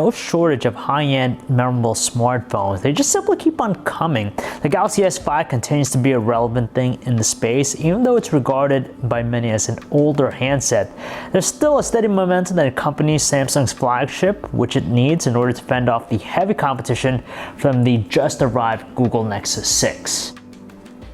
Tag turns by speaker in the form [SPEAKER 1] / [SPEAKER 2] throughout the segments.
[SPEAKER 1] No shortage of high-end, memorable smartphones. They just simply keep on coming. The Galaxy S5 continues to be a relevant thing in the space, even though it's regarded by many as an older handset. There's still a steady momentum that accompanies Samsung's flagship, which it needs in order to fend off the heavy competition from the just-arrived Google Nexus 6.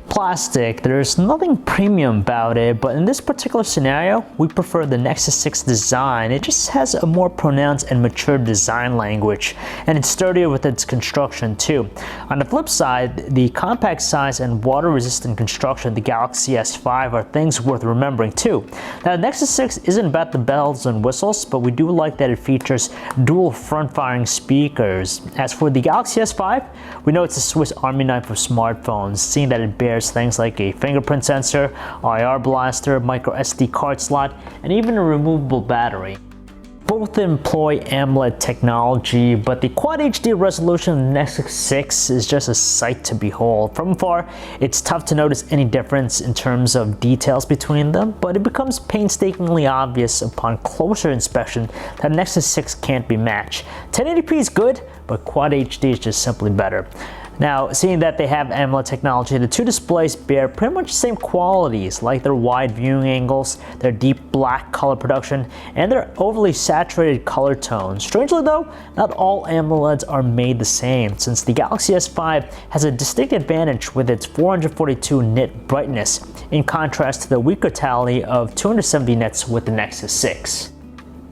[SPEAKER 1] Plastic, there's nothing premium about it, but in this particular scenario, we prefer the Nexus 6 design. It just has a more pronounced and mature design language, and it's sturdier with its construction too. On the flip side, the compact size and water-resistant construction of the Galaxy S5 are things worth remembering too. Now, the Nexus 6 isn't about the bells and whistles, but we do like that it features dual front-firing speakers. As for the Galaxy S5, we know it's a Swiss Army knife of smartphones, seeing that it bears things like a fingerprint sensor, IR blaster, micro SD card slot, and even a removable battery. Both employ AMOLED technology, but the Quad HD resolution of the Nexus 6 is just a sight to behold. From afar, it's tough to notice any difference in terms of details between them, but it becomes painstakingly obvious upon closer inspection that Nexus 6 can't be matched. 1080p is good, but Quad HD is just simply better. Now, seeing that they have AMOLED technology, the two displays bear pretty much the same qualities, like their wide viewing angles, their deep black color production, and their overly saturated color tones. Strangely though, not all AMOLEDs are made the same, since the Galaxy S5 has a distinct advantage with its 442 nit brightness, in contrast to the weaker tally of 270 nits with the Nexus 6.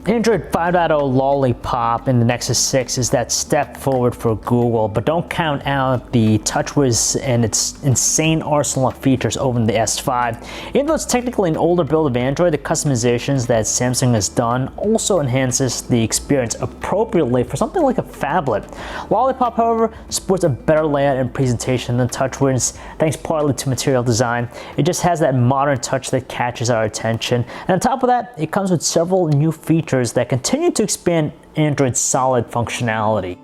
[SPEAKER 1] Android 5.0 Lollipop in the Nexus 6 is that step forward for Google, but don't count out the TouchWiz and its insane arsenal of features over in the S5. Even though it's technically an older build of Android, the customizations that Samsung has done also enhances the experience appropriately for something like a phablet. Lollipop, however, sports a better layout and presentation than TouchWiz, thanks partly to material design. It just has that modern touch that catches our attention, and on top of that, it comes with several new features that continue to expand Android's solid functionality.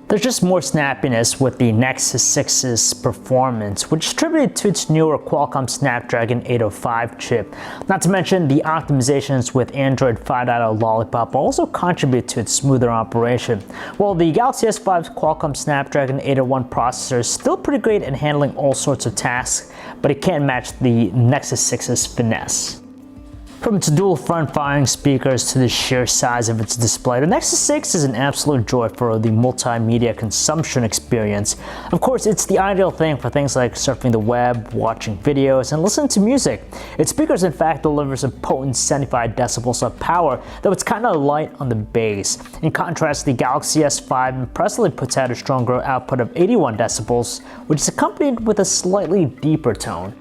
[SPEAKER 1] There's just more snappiness with the Nexus 6's performance, which is attributed to its newer Qualcomm Snapdragon 805 chip. Not to mention, the optimizations with Android 5.0 Lollipop also contribute to its smoother operation. While the Galaxy S5's Qualcomm Snapdragon 801 processor is still pretty great at handling all sorts of tasks, but it can't match the Nexus 6's finesse. From its dual front-firing speakers to the sheer size of its display, the Nexus 6 is an absolute joy for the multimedia consumption experience. Of course, it's the ideal thing for things like surfing the web, watching videos, and listening to music. Its speakers, in fact, delivers a potent 75 decibels of power, though it's kind of light on the bass. In contrast, the Galaxy S5 impressively puts out a stronger output of 81 decibels, which is accompanied with a slightly deeper tone.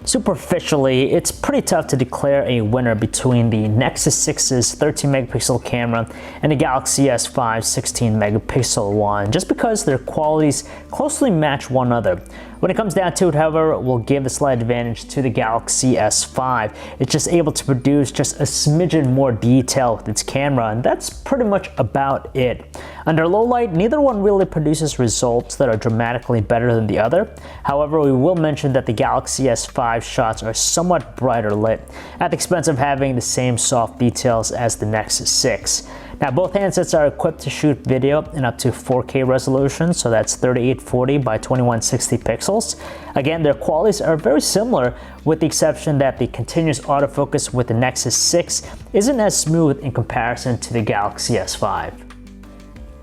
[SPEAKER 1] Superficially, it's pretty tough to declare a winner between the Nexus 6's 13 megapixel camera and the Galaxy S5's 16 megapixel one, just because their qualities closely match one another. When it comes down to it, however, we'll give a slight advantage to the Galaxy S5. It's just able to produce just a smidgen more detail with its camera, and that's pretty much about it. Under low light, neither one really produces results that are dramatically better than the other. However, we will mention that the Galaxy S5 shots are somewhat brighter lit, at the expense of having the same soft details as the Nexus 6. Now, both handsets are equipped to shoot video in up to 4K resolution, so that's 3840 by 2160 pixels. Again, their qualities are very similar, with the exception that the continuous autofocus with the Nexus 6 isn't as smooth in comparison to the Galaxy S5.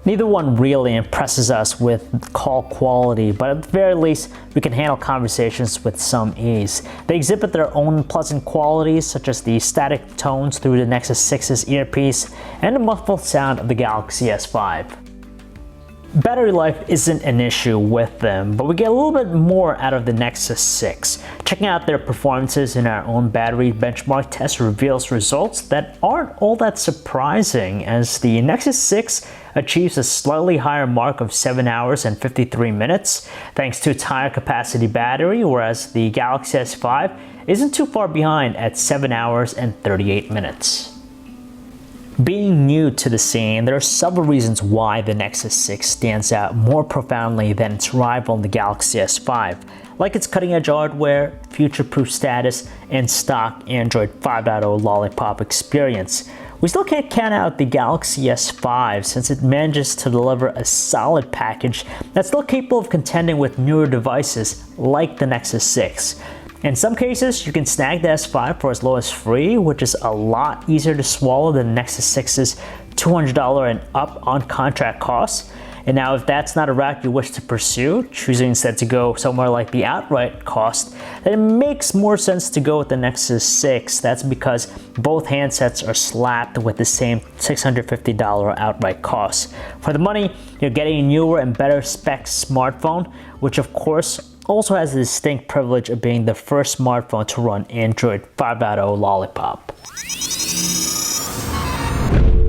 [SPEAKER 1] Neither one really impresses us with call quality, but at the very least, we can handle conversations with some ease. They exhibit their own pleasant qualities, such as the static tones through the Nexus 6's earpiece and the muffled sound of the Galaxy S5. Battery life isn't an issue with them, but we get a little bit more out of the Nexus 6. Checking out their performances in our own battery benchmark test reveals results that aren't all that surprising, as the Nexus 6 achieves a slightly higher mark of 7 hours and 53 minutes thanks to its higher capacity battery, whereas the Galaxy S5 isn't too far behind at 7 hours and 38 minutes. Being new to the scene, there are several reasons why the Nexus 6 stands out more profoundly than its rival, the Galaxy S5, like its cutting-edge hardware, future-proof status, and stock Android 5.0 Lollipop experience. We still can't count out the Galaxy S5 since it manages to deliver a solid package that's still capable of contending with newer devices like the Nexus 6. In some cases, you can snag the S5 for as low as free, which is a lot easier to swallow than Nexus 6's $200 and up on contract costs. And now if that's not a route you wish to pursue, choosing instead to go somewhere like the outright cost, then it makes more sense to go with the Nexus 6. That's because both handsets are slapped with the same $650 outright cost. For the money, you're getting a newer and better spec smartphone, which of course also has the distinct privilege of being the first smartphone to run Android 5.0 Lollipop.